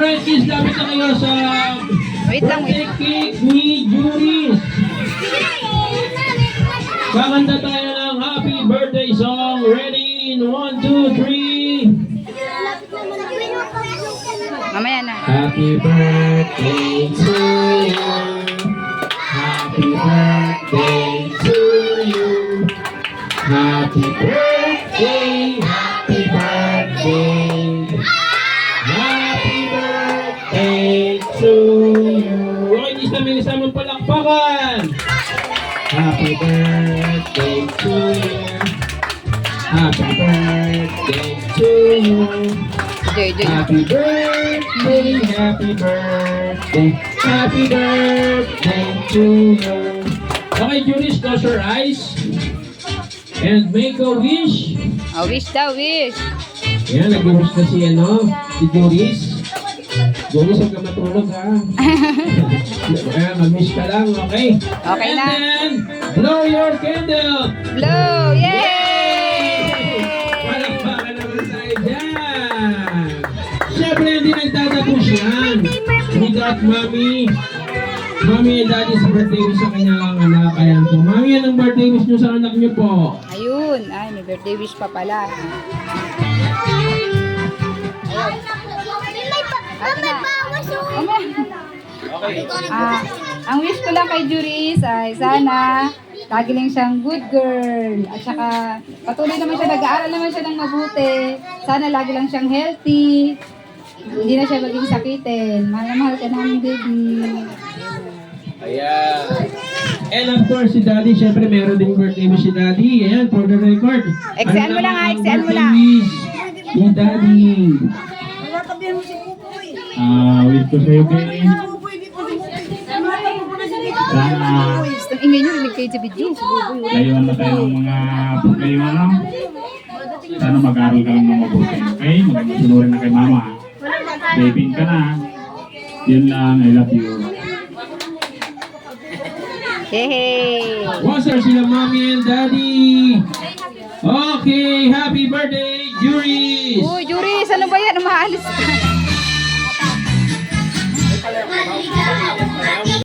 Alright, kids, lapit na kayo sa Wait lang, birthday cake ni Juris. Kakanta tayo ng happy birthday song. Ready in 1, 2, 3. Mamaya na. Happy birthday to you. Happy birthday to you. Happy birthday, happy birthday. Happy birthday to you. Okay, isang palakpakan. Happy birthday to you. Happy birthday to you. Happy birthday, happy birthday, happy birthday to you. Okay, Juris, close your eyes and make a wish. Oh, wish daw, wish. Yan, nag-wish na si Juris. Juris, huwag ka matulog, ha? Ayan, mag-wish ka lang, okay? Okay and na. then, blow your candle. Blow! Yay! Palakpakan naman tayo dyan. Siyempre, hindi nagtatapos yan. We got Mommy and Daddy's birthday wish sa kanyang anak. Ayan po. Mommy, anong birthday wish nyo sa anak nyo po? Ayun. Ay, may birthday wish pa pala. Ayun. Ate na. Okay. Ang wish ko lang kay Juris ay sana lagi lang siyang good girl. At saka patuloy naman siya, nag-aaral naman siya ng mabuti. Sana lagi lang siyang healthy. Hindi na siya maging sakitin. Mahal na mahal ka namin, baby. Ayan. And of course, si Daddy, syempre meron ding birthday wish si Daddy. Ayan, for the record. Exen mo lang ha, exen mo lang. Ni Daddy. Wait ko sa'yo, Kay. Sana Ang ingay nyo, rinig kayo sa video. layuan na tayo ng mga layuan lang. Sana mag-aral ka lang ng mabuti. Okay? Magmasunurin na kay Mama. Babing ka na. Yun lang. I love you. Hey! What's up sila Mommy and Daddy? Okay, happy birthday, Juris! Uy, Juris, ano ba yan? Umaalis ka.